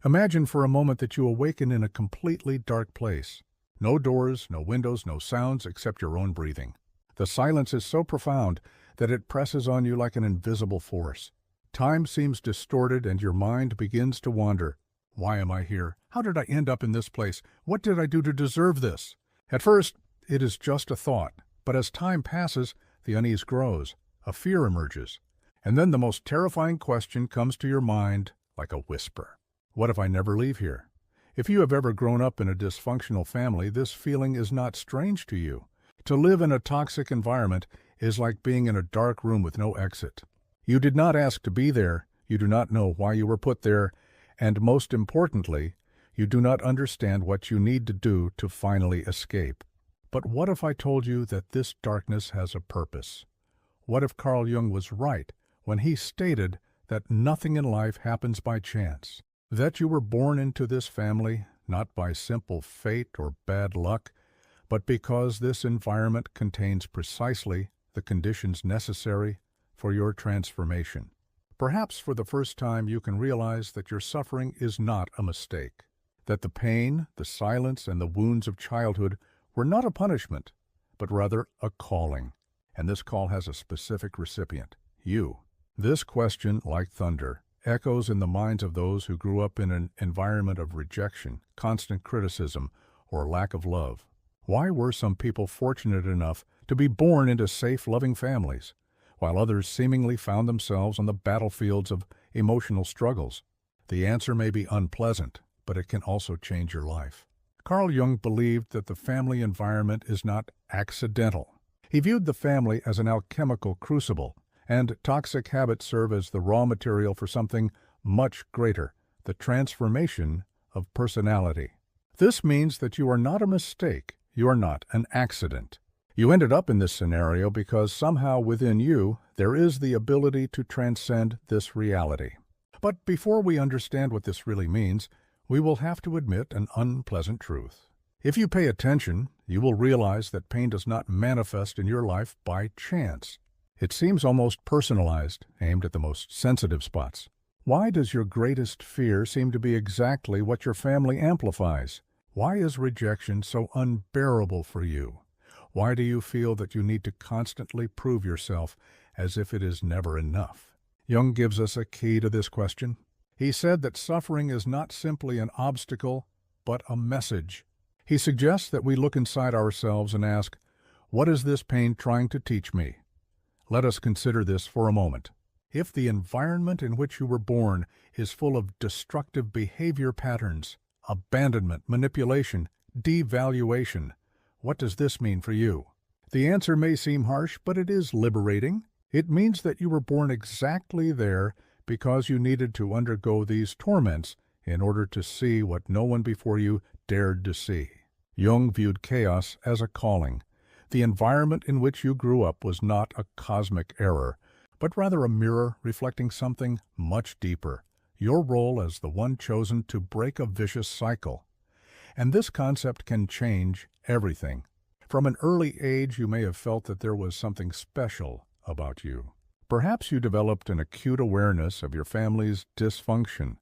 Imagine for a moment that you awaken in a completely dark place. No doors, no windows, no sounds except your own breathing. The silence is so profound that it presses on you like an invisible force. Time seems distorted and your mind begins to wander. Why am I here? How did I end up in this place? What did I do to deserve this? At first, it is just a thought, but as time passes, the unease grows, a fear emerges, and then the most terrifying question comes to your mind like a whisper. What if I never leave here? If you have ever grown up in a dysfunctional family, this feeling is not strange to you. To live in a toxic environment is like being in a dark room with no exit. You did not ask to be there, you do not know why you were put there, and most importantly, you do not understand what you need to do to finally escape. But what if I told you that this darkness has a purpose? What if Carl Jung was right when he stated that nothing in life happens by chance? That you were born into this family, not by simple fate or bad luck, but because this environment contains precisely the conditions necessary for your transformation. Perhaps for the first time you can realize that your suffering is not a mistake, that the pain, the silence, and the wounds of childhood were not a punishment, but rather a calling. And this call has a specific recipient, you. This question, like thunder, echoes in the minds of those who grew up in an environment of rejection, constant criticism, or lack of love. Why were some people fortunate enough to be born into safe, loving families, while others seemingly found themselves on the battlefields of emotional struggles? The answer may be unpleasant, but it can also change your life. Carl Jung believed that the family environment is not accidental. He viewed the family as an alchemical crucible, and toxic habits serve as the raw material for something much greater, the transformation of personality. This means that you are not a mistake, you are not an accident. You ended up in this scenario because somehow within you there is the ability to transcend this reality. But before we understand what this really means, we will have to admit an unpleasant truth. If you pay attention, you will realize that pain does not manifest in your life by chance. It seems almost personalized, aimed at the most sensitive spots. Why does your greatest fear seem to be exactly what your family amplifies? Why is rejection so unbearable for you? Why do you feel that you need to constantly prove yourself as if it is never enough? Jung gives us a key to this question. He said that suffering is not simply an obstacle, but a message. He suggests that we look inside ourselves and ask, what is this pain trying to teach me? Let us consider this for a moment. If the environment in which you were born is full of destructive behavior patterns, abandonment, manipulation, devaluation, what does this mean for you? The answer may seem harsh, but it is liberating. It means that you were born exactly there because you needed to undergo these torments in order to see what no one before you dared to see. Jung viewed chaos as a calling. The environment in which you grew up was not a cosmic error, but rather a mirror reflecting something much deeper, your role as the one chosen to break a vicious cycle. And this concept can change everything. From an early age, you may have felt that there was something special about you. Perhaps you developed an acute awareness of your family's dysfunction.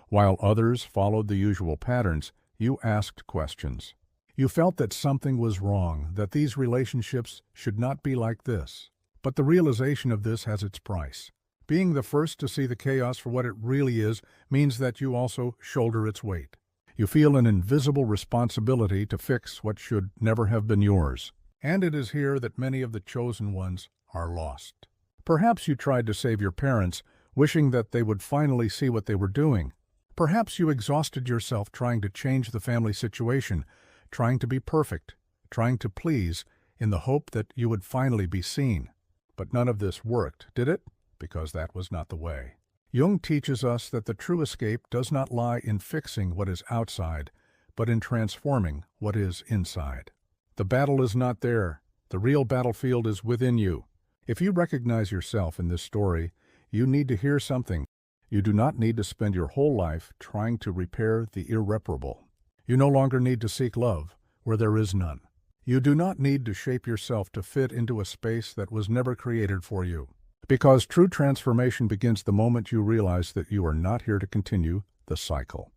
While others followed the usual patterns, you asked questions. You felt that something was wrong, that these relationships should not be like this. But the realization of this has its price. Being the first to see the chaos for what it really is means that you also shoulder its weight. You feel an invisible responsibility to fix what should never have been yours. And it is here that many of the chosen ones are lost. Perhaps you tried to save your parents, wishing that they would finally see what they were doing. Perhaps you exhausted yourself trying to change the family situation, trying to be perfect, trying to please, in the hope that you would finally be seen. But none of this worked, did it? Because that was not the way. Jung teaches us that the true escape does not lie in fixing what is outside, but in transforming what is inside. The battle is not there. The real battlefield is within you. If you recognize yourself in this story, you need to hear something. You do not need to spend your whole life trying to repair the irreparable. You no longer need to seek love where there is none. You do not need to shape yourself to fit into a space that was never created for you. Because true transformation begins the moment you realize that you are not here to continue the cycle.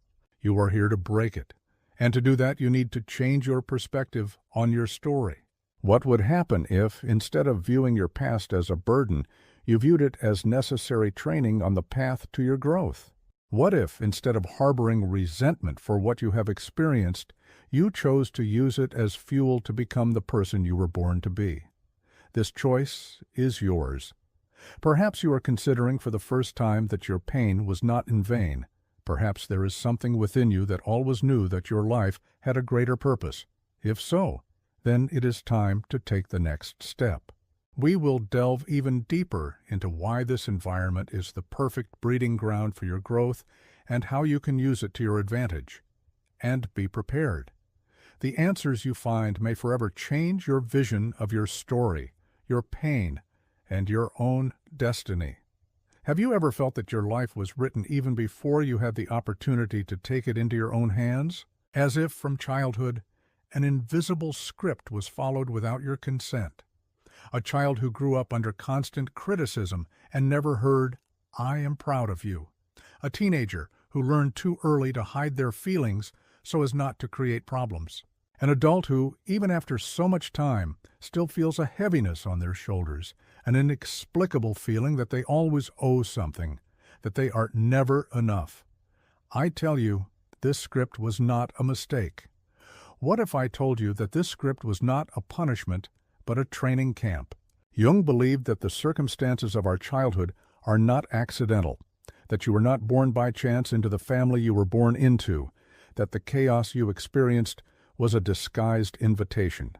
You are here to break it. And to do that, you need to change your perspective on your story. What would happen if, instead of viewing your past as a burden, you viewed it as necessary training on the path to your growth? What if, instead of harboring resentment for what you have experienced, you chose to use it as fuel to become the person you were born to be? This choice is yours. Perhaps you are considering for the first time that your pain was not in vain. Perhaps there is something within you that always knew that your life had a greater purpose. If so, then it is time to take the next step. We will delve even deeper into why this environment is the perfect breeding ground for your growth and how you can use it to your advantage. And be prepared. The answers you find may forever change your vision of your story, your pain, and your own destiny. Have you ever felt that your life was written even before you had the opportunity to take it into your own hands? As if from childhood, an invisible script was followed without your consent. A child who grew up under constant criticism and never heard, "I am proud of you." A teenager who learned too early to hide their feelings so as not to create problems. An adult who, even after so much time, still feels a heaviness on their shoulders, an inexplicable feeling that they always owe something, that they are never enough. I tell you, this script was not a mistake. What if I told you that this script was not a punishment, but a training camp? Jung believed that the circumstances of our childhood are not accidental, that you were not born by chance into the family you were born into, that the chaos you experienced was a disguised invitation.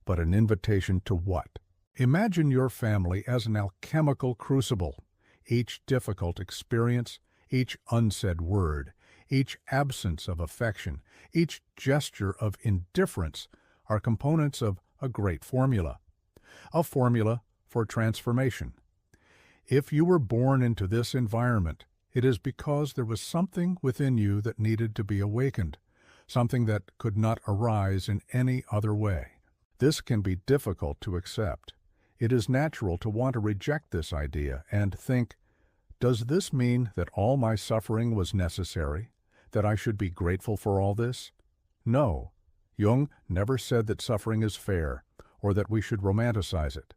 But an invitation to what? Imagine your family as an alchemical crucible. Each difficult experience, each unsaid word, each absence of affection, each gesture of indifference are components of a great formula. A formula for transformation. If you were born into this environment, it is because there was something within you that needed to be awakened, something that could not arise in any other way. This can be difficult to accept. It is natural to want to reject this idea and think, does this mean that all my suffering was necessary, that I should be grateful for all this? No, Jung never said that suffering is fair or that we should romanticize it.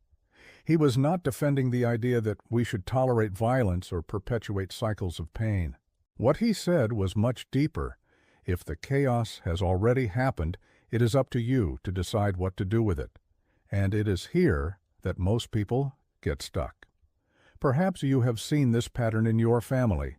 He was not defending the idea that we should tolerate violence or perpetuate cycles of pain. What he said was much deeper. If the chaos has already happened, it is up to you to decide what to do with it. And it is here that most people get stuck. Perhaps you have seen this pattern in your family.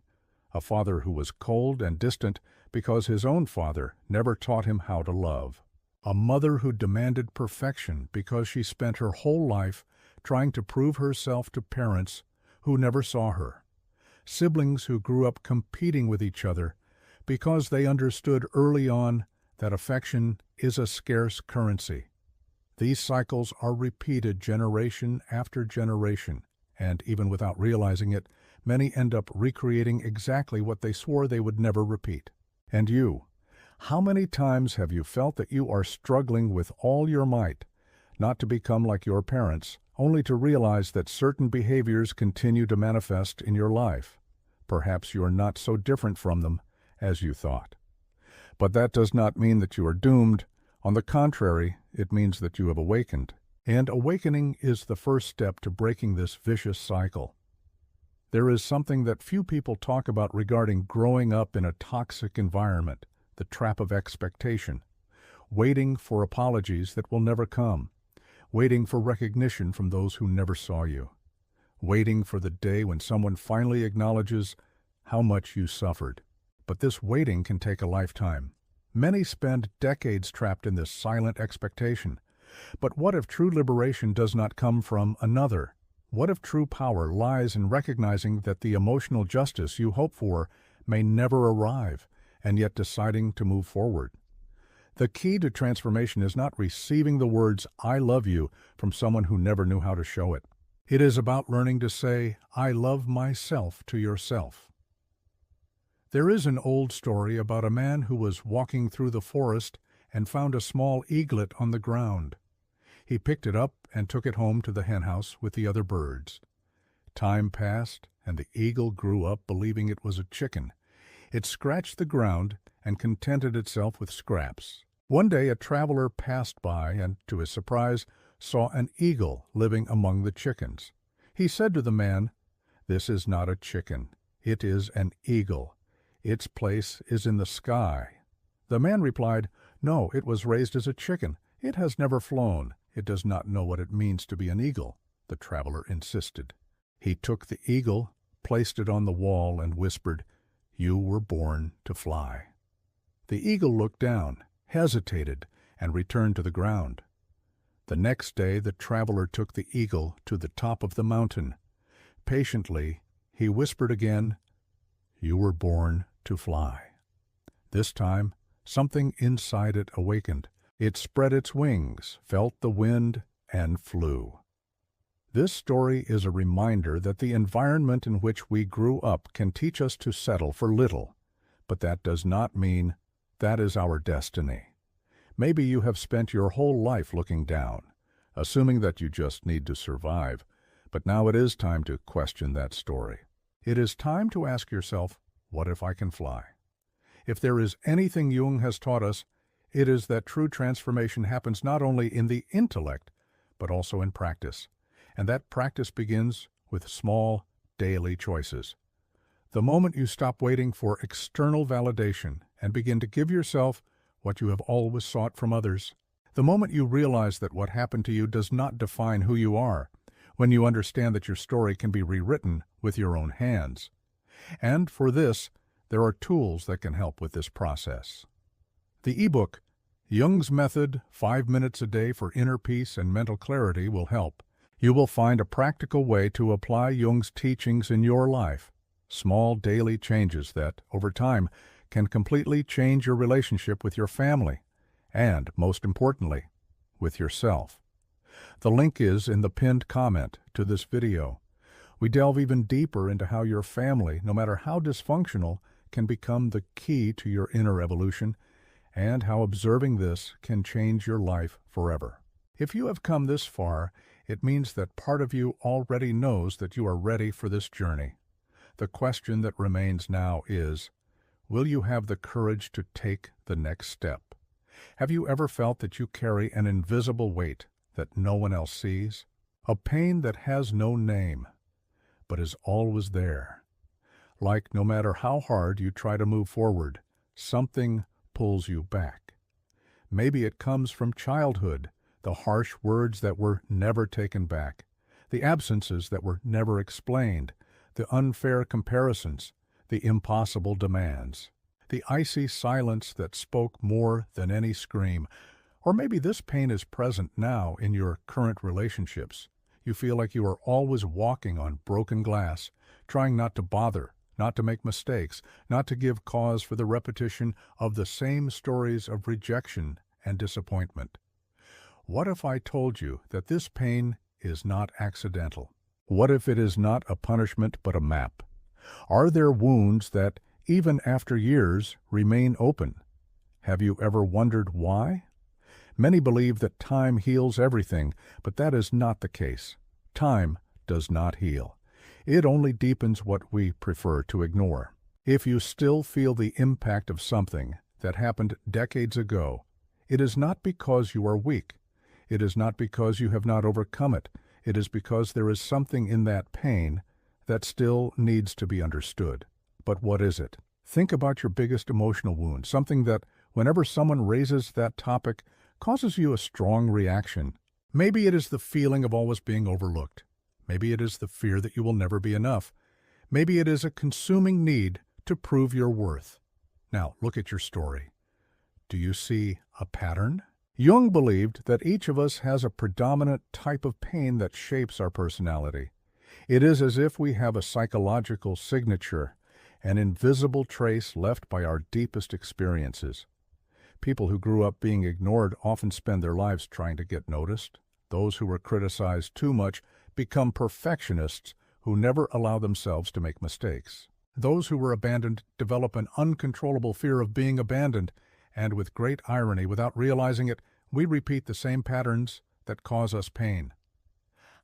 A father who was cold and distant because his own father never taught him how to love. A mother who demanded perfection because she spent her whole life trying to prove herself to parents who never saw her. Siblings who grew up competing with each other because they understood early on that affection is a scarce currency. These cycles are repeated generation after generation, and even without realizing it, many end up recreating exactly what they swore they would never repeat. And you, how many times have you felt that you are struggling with all your might, not to become like your parents, only to realize that certain behaviors continue to manifest in your life? Perhaps you are not so different from them as you thought. But that does not mean that you are doomed. On the contrary, it means that you have awakened. And awakening is the first step to breaking this vicious cycle. There is something that few people talk about regarding growing up in a toxic environment, the trap of expectation, waiting for apologies that will never come, waiting for recognition from those who never saw you, waiting for the day when someone finally acknowledges how much you suffered. But this waiting can take a lifetime. Many spend decades trapped in this silent expectation. But what if true liberation does not come from another? What if true power lies in recognizing that the emotional justice you hope for may never arrive, and yet deciding to move forward? The key to transformation is not receiving the words, "I love you," from someone who never knew how to show it. It is about learning to say, "I love myself" to yourself. There is an old story about a man who was walking through the forest and found a small eaglet on the ground. He picked it up and took it home to the henhouse with the other birds. Time passed, and the eagle grew up believing it was a chicken. It scratched the ground and contented itself with scraps. One day a traveler passed by and, to his surprise, saw an eagle living among the chickens. He said to the man, "This is not a chicken. It is an eagle. Its place is in the sky." The man replied, "No, it was raised as a chicken. It has never flown. It does not know what it means to be an eagle." The traveler insisted. He took the eagle, placed it on the wall, and whispered, "You were born to fly." The eagle looked down, hesitated, and returned to the ground. The next day the traveler took the eagle to the top of the mountain. Patiently, he whispered again, "You were born to fly." This time, something inside it awakened. It spread its wings, felt the wind, and flew. This story is a reminder that the environment in which we grew up can teach us to settle for little, but that does not mean that is our destiny. Maybe you have spent your whole life looking down, assuming that you just need to survive, but now it is time to question that story. It is time to ask yourself, what if I can fly? If there is anything Jung has taught us, it is that true transformation happens not only in the intellect, but also in practice. And that practice begins with small, daily choices. The moment you stop waiting for external validation and begin to give yourself what you have always sought from others, the moment you realize that what happened to you does not define who you are, when you understand that your story can be rewritten with your own hands. And for this, there are tools that can help with this process. The ebook, Jung's Method, 5 Minutes a Day for Inner Peace and Mental Clarity, will help. You will find a practical way to apply Jung's teachings in your life, small daily changes that, over time, can completely change your relationship with your family and, most importantly, with yourself. The link is in the pinned comment to this video. We delve even deeper into how your family, no matter how dysfunctional, can become the key to your inner evolution, and how observing this can change your life forever. If you have come this far, it means that part of you already knows that you are ready for this journey. The question that remains now is, will you have the courage to take the next step? Have you ever felt that you carry an invisible weight that no one else sees? A pain that has no name, but is always there. Like no matter how hard you try to move forward, something pulls you back. Maybe it comes from childhood, the harsh words that were never taken back, the absences that were never explained, the unfair comparisons, the impossible demands, the icy silence that spoke more than any scream. Or maybe this pain is present now in your current relationships. You feel like you are always walking on broken glass, trying not to bother, not to make mistakes, not to give cause for the repetition of the same stories of rejection and disappointment. What if I told you that this pain is not accidental? What if it is not a punishment but a map? Are there wounds that, even after years, remain open? Have you ever wondered why? Many believe that time heals everything, but that is not the case. Time does not heal. It only deepens what we prefer to ignore. If you still feel the impact of something that happened decades ago, it is not because you are weak. It is not because you have not overcome it. It is because there is something in that pain that still needs to be understood. But what is it? Think about your biggest emotional wound, something that, whenever someone raises that topic, causes you a strong reaction. Maybe it is the feeling of always being overlooked. Maybe it is the fear that you will never be enough. Maybe it is a consuming need to prove your worth. Now, look at your story. Do you see a pattern? Jung believed that each of us has a predominant type of pain that shapes our personality. It is as if we have a psychological signature, an invisible trace left by our deepest experiences. People who grew up being ignored often spend their lives trying to get noticed. Those who were criticized too much become perfectionists who never allow themselves to make mistakes. Those who were abandoned develop an uncontrollable fear of being abandoned, and with great irony, without realizing it, we repeat the same patterns that cause us pain.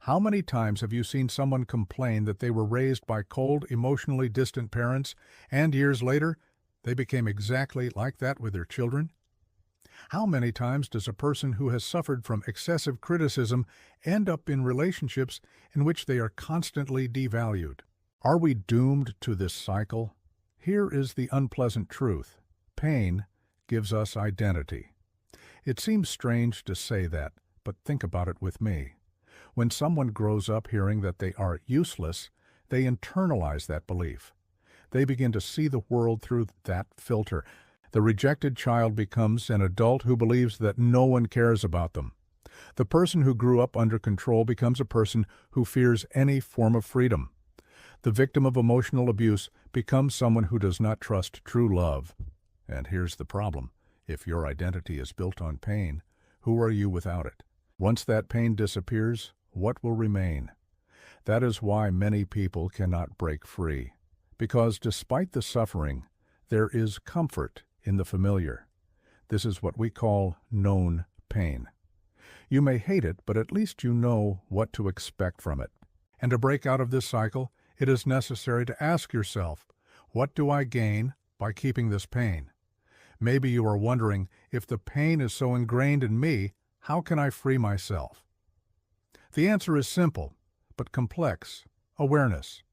How many times have you seen someone complain that they were raised by cold, emotionally distant parents, and years later, they became exactly like that with their children? How many times does a person who has suffered from excessive criticism end up in relationships in which they are constantly devalued? Are we doomed to this cycle? Here is the unpleasant truth. Pain gives us identity. It seems strange to say that, but think about it with me. When someone grows up hearing that they are useless, they internalize that belief. They begin to see the world through that filter. The rejected child becomes an adult who believes that no one cares about them. The person who grew up under control becomes a person who fears any form of freedom. The victim of emotional abuse becomes someone who does not trust true love. And here's the problem. If your identity is built on pain, who are you without it? Once that pain disappears, what will remain? That is why many people cannot break free. Because despite the suffering, there is comfort in the familiar. This is what we call known pain. You may hate it, but at least you know what to expect from it. And to break out of this cycle, it is necessary to ask yourself, what do I gain by keeping this pain? Maybe you are wondering, if the pain is so ingrained in me, how can I free myself? The answer is simple, but complex: awareness.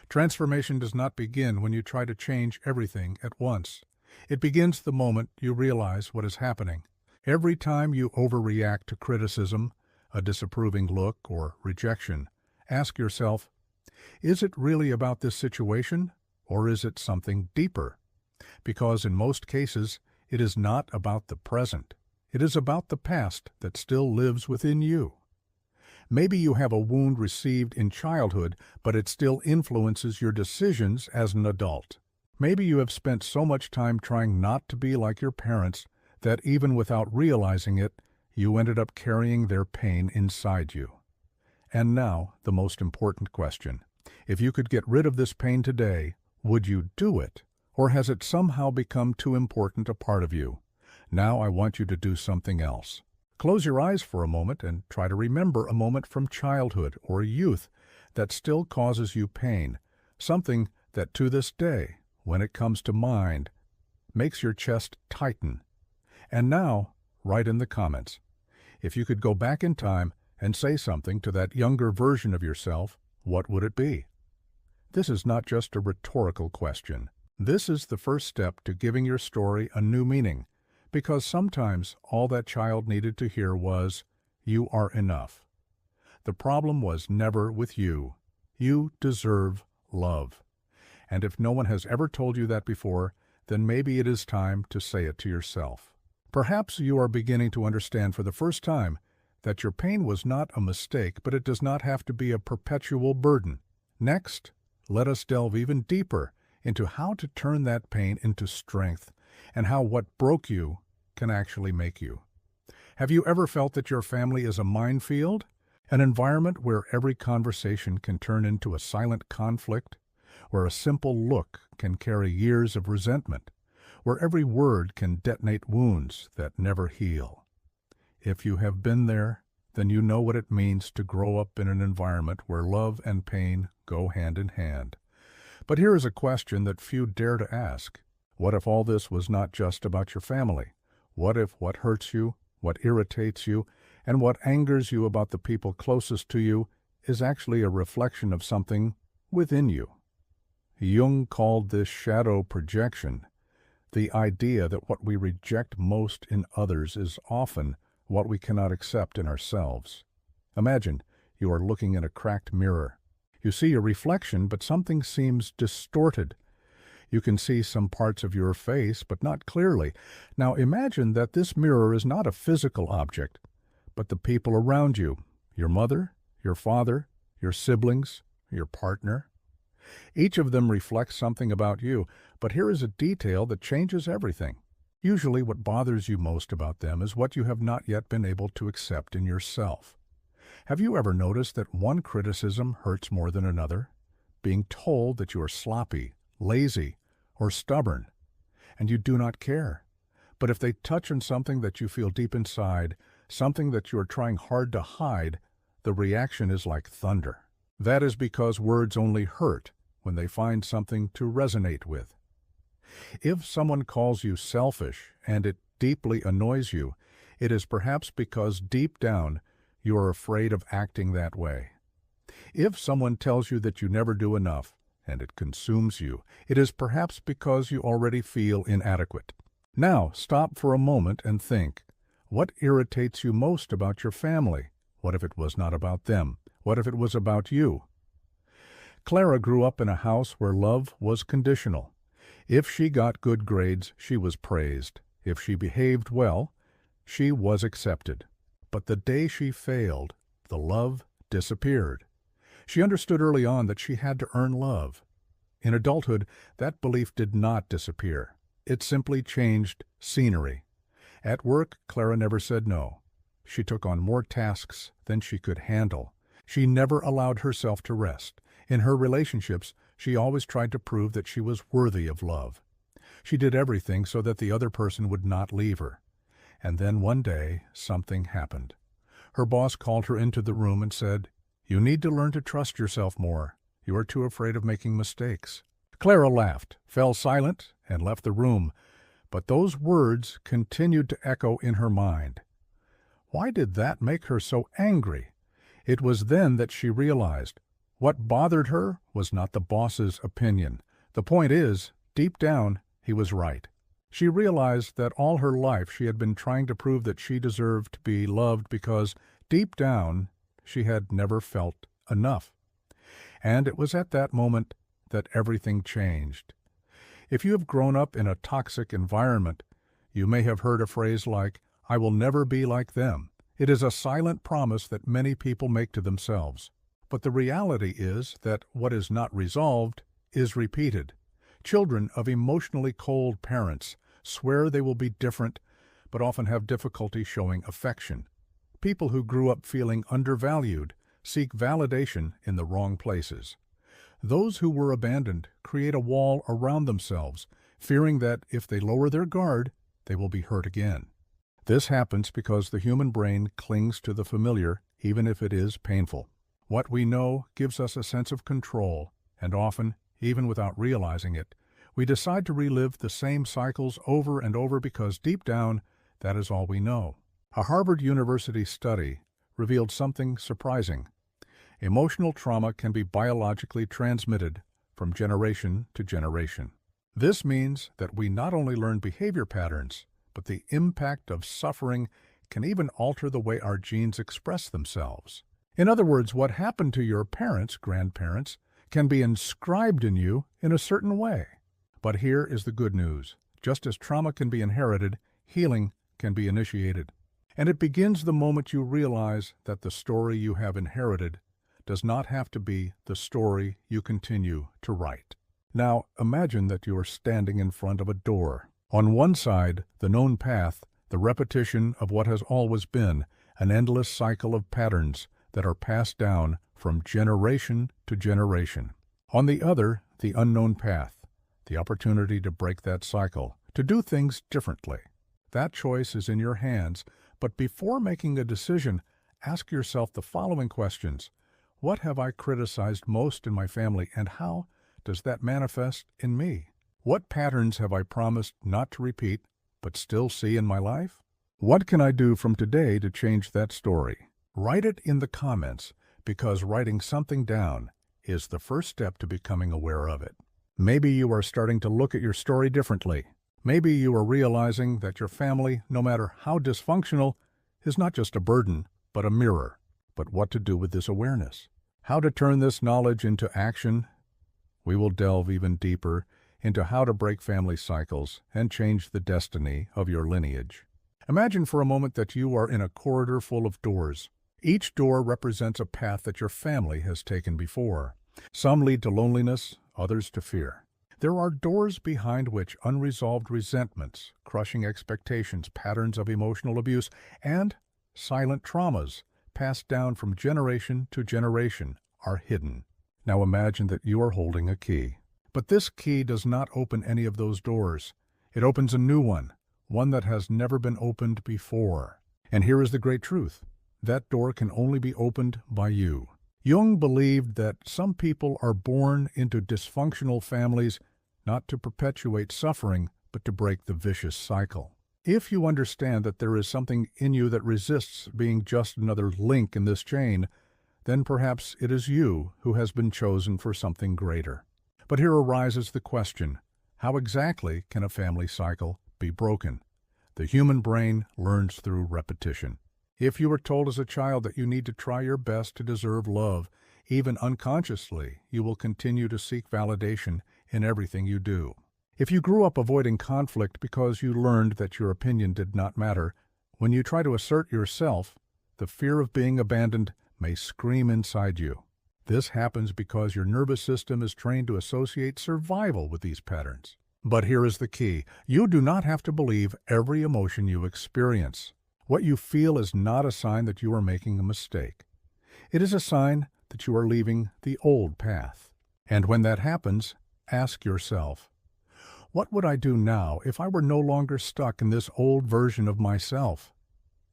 Transformation does not begin when you try to change everything at once. It begins the moment you realize what is happening. Every time you overreact to criticism, a disapproving look, or rejection, ask yourself, is it really about this situation, or is it something deeper? Because in most cases, it is not about the present. It is about the past that still lives within you. Maybe you have a wound received in childhood, but it still influences your decisions as an adult. Maybe you have spent so much time trying not to be like your parents that even without realizing it, you ended up carrying their pain inside you. And now, the most important question. If you could get rid of this pain today, would you do it? Or has it somehow become too important a part of you? Now I want you to do something else. Close your eyes for a moment and try to remember a moment from childhood or youth that still causes you pain, something that to this day, when it comes to mind, makes your chest tighten. And now, write in the comments. If you could go back in time and say something to that younger version of yourself, what would it be? This is not just a rhetorical question. This is the first step to giving your story a new meaning, because sometimes all that child needed to hear was, "You are enough." The problem was never with you. You deserve love. And if no one has ever told you that before, then maybe it is time to say it to yourself. Perhaps you are beginning to understand for the first time that your pain was not a mistake, but it does not have to be a perpetual burden. Next, let us delve even deeper into how to turn that pain into strength, and how what broke you can actually make you. Have you ever felt that your family is a minefield? An environment where every conversation can turn into a silent conflict? Where a simple look can carry years of resentment? Where every word can detonate wounds that never heal? If you have been there, then you know what it means to grow up in an environment where love and pain go hand in hand. But here is a question that few dare to ask. What if all this was not just about your family? What if what hurts you, what irritates you, and what angers you about the people closest to you is actually a reflection of something within you? Jung called this shadow projection, the idea that what we reject most in others is often what we cannot accept in ourselves. Imagine you are looking in a cracked mirror. You see a reflection, but something seems distorted. You can see some parts of your face, but not clearly. Now imagine that this mirror is not a physical object, but the people around you, your mother, your father, your siblings, your partner. Each of them reflects something about you, but here is a detail that changes everything. Usually what bothers you most about them is what you have not yet been able to accept in yourself. Have you ever noticed that one criticism hurts more than another? Being told that you are sloppy, lazy, or stubborn, and you do not care. But if they touch on something that you feel deep inside, something that you are trying hard to hide, the reaction is like thunder. That is because words only hurt when they find something to resonate with. If someone calls you selfish and it deeply annoys you, it is perhaps because deep down you are afraid of acting that way. If someone tells you that you never do enough and it consumes you, it is perhaps because you already feel inadequate. Now, stop for a moment and think, what irritates you most about your family? What if it was not about them? What if it was about you? Clara grew up in a house where love was conditional. If she got good grades, she was praised. If she behaved well, she was accepted. But the day she failed, the love disappeared. She understood early on that she had to earn love. In adulthood, that belief did not disappear. It simply changed scenery. At work, Clara never said no. She took on more tasks than she could handle. She never allowed herself to rest. In her relationships, she always tried to prove that she was worthy of love. She did everything so that the other person would not leave her. And then one day, something happened. Her boss called her into the room and said, "You need to learn to trust yourself more. You are too afraid of making mistakes." Clara laughed, fell silent, and left the room. But those words continued to echo in her mind. Why did that make her so angry? It was then that she realized what bothered her was not the boss's opinion. The point is, deep down, he was right. She realized that all her life she had been trying to prove that she deserved to be loved because, deep down, she had never felt enough. And it was at that moment that everything changed. If you have grown up in a toxic environment, you may have heard a phrase like, "I will never be like them." It is a silent promise that many people make to themselves. But the reality is that what is not resolved is repeated. Children of emotionally cold parents swear they will be different, but often have difficulty showing affection. People who grew up feeling undervalued seek validation in the wrong places. Those who were abandoned create a wall around themselves, fearing that if they lower their guard, they will be hurt again. This happens because the human brain clings to the familiar, even if it is painful. What we know gives us a sense of control, and often, even without realizing it, we decide to relive the same cycles over and over because deep down, that is all we know. A Harvard University study revealed something surprising. Emotional trauma can be biologically transmitted from generation to generation. This means that we not only learn behavior patterns, but the impact of suffering can even alter the way our genes express themselves. In other words, what happened to your parents, grandparents, can be inscribed in you in a certain way. But here is the good news. Just as trauma can be inherited, healing can be initiated. And it begins the moment you realize that the story you have inherited does not have to be the story you continue to write. Now, imagine that you are standing in front of a door. On one side, the known path, the repetition of what has always been, an endless cycle of patterns that are passed down from generation to generation. On the other, the unknown path, the opportunity to break that cycle, to do things differently. That choice is in your hands, but before making a decision, ask yourself the following questions. What have I criticized most in my family, and how does that manifest in me? What patterns have I promised not to repeat, but still see in my life? What can I do from today to change that story? Write it in the comments, because writing something down is the first step to becoming aware of it. Maybe you are starting to look at your story differently. Maybe you are realizing that your family, no matter how dysfunctional, is not just a burden, but a mirror. But what to do with this awareness? How to turn this knowledge into action? We will delve even deeper into how to break family cycles and change the destiny of your lineage. Imagine for a moment that you are in a corridor full of doors. Each door represents a path that your family has taken before. Some lead to loneliness, others to fear. There are doors behind which unresolved resentments, crushing expectations, patterns of emotional abuse, and silent traumas passed down from generation to generation are hidden. Now imagine that you are holding a key. But this key does not open any of those doors. It opens a new one that has never been opened before. And here is the great truth. That door can only be opened by you. Jung believed that some people are born into dysfunctional families not to perpetuate suffering, but to break the vicious cycle. If you understand that there is something in you that resists being just another link in this chain, then perhaps it is you who has been chosen for something greater. But here arises the question, how exactly can a family cycle be broken? The human brain learns through repetition. If you were told as a child that you need to try your best to deserve love, even unconsciously, you will continue to seek validation in everything you do. If you grew up avoiding conflict because you learned that your opinion did not matter, when you try to assert yourself, the fear of being abandoned may scream inside you. This happens because your nervous system is trained to associate survival with these patterns. But here is the key. You do not have to believe every emotion you experience. What you feel is not a sign that you are making a mistake. It is a sign that you are leaving the old path. And when that happens, ask yourself, what would I do now if I were no longer stuck in this old version of myself?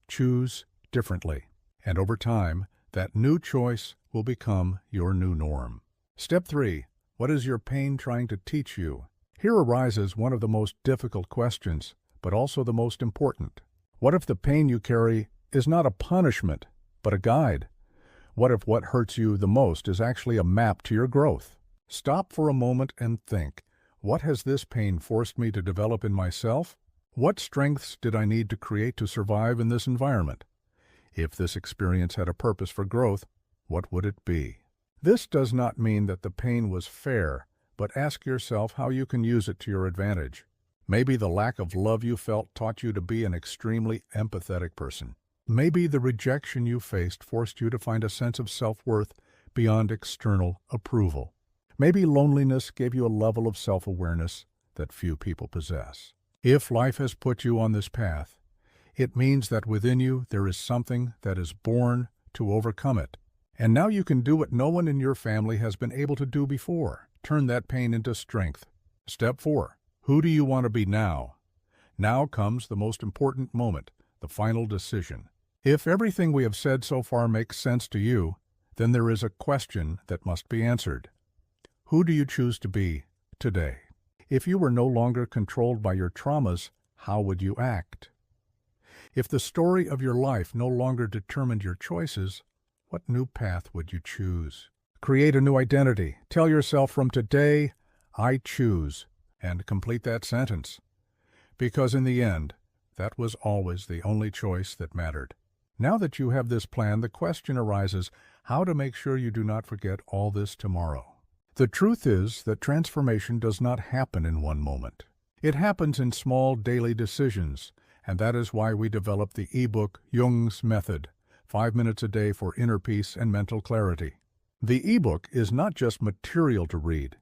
Choose differently. And over time, that new choice will become your new norm. Step 3. What is your pain trying to teach you? Here arises one of the most difficult questions, but also the most important. What if the pain you carry is not a punishment, but a guide? What if what hurts you the most is actually a map to your growth? Stop for a moment and think, what has this pain forced me to develop in myself? What strengths did I need to create to survive in this environment? If this experience had a purpose for growth, what would it be? This does not mean that the pain was fair, but ask yourself how you can use it to your advantage. Maybe the lack of love you felt taught you to be an extremely empathetic person. Maybe the rejection you faced forced you to find a sense of self-worth beyond external approval. Maybe loneliness gave you a level of self-awareness that few people possess. If life has put you on this path, it means that within you there is something that is born to overcome it. And now you can do what no one in your family has been able to do before. Turn that pain into strength. Step 4. Who do you want to be now? Now comes the most important moment, the final decision. If everything we have said so far makes sense to you, then there is a question that must be answered. Who do you choose to be today? If you were no longer controlled by your traumas, how would you act? If the story of your life no longer determined your choices, what new path would you choose? Create a new identity. Tell yourself from today, I choose, and complete that sentence. Because in the end, that was always the only choice that mattered. Now that you have this plan, the question arises how to make sure you do not forget all this tomorrow. The truth is that transformation does not happen in one moment. It happens in small daily decisions, and that is why we developed the ebook Jung's Method, 5 minutes a day for inner peace and mental clarity. The ebook is not just material to read.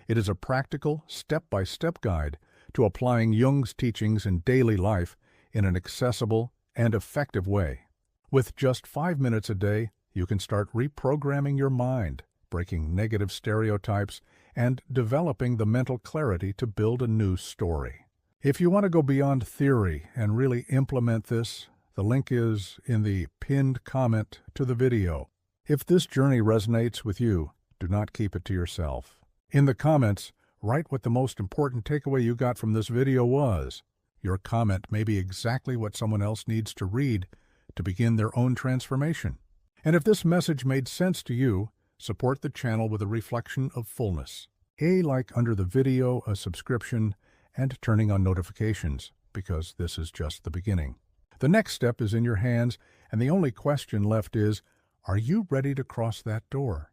It is a practical, step-by-step guide to applying Jung's teachings in daily life in an accessible and effective way. With just 5 minutes a day, you can start reprogramming your mind, breaking negative stereotypes, and developing the mental clarity to build a new story. If you want to go beyond theory and really implement this, the link is in the pinned comment to the video. If this journey resonates with you, do not keep it to yourself. In the comments, write what the most important takeaway you got from this video was. Your comment may be exactly what someone else needs to read to begin their own transformation. And if this message made sense to you, support the channel with a reflection of fullness. A like under the video, a subscription, and turning on notifications, because this is just the beginning. The next step is in your hands, and the only question left is, are you ready to cross that door?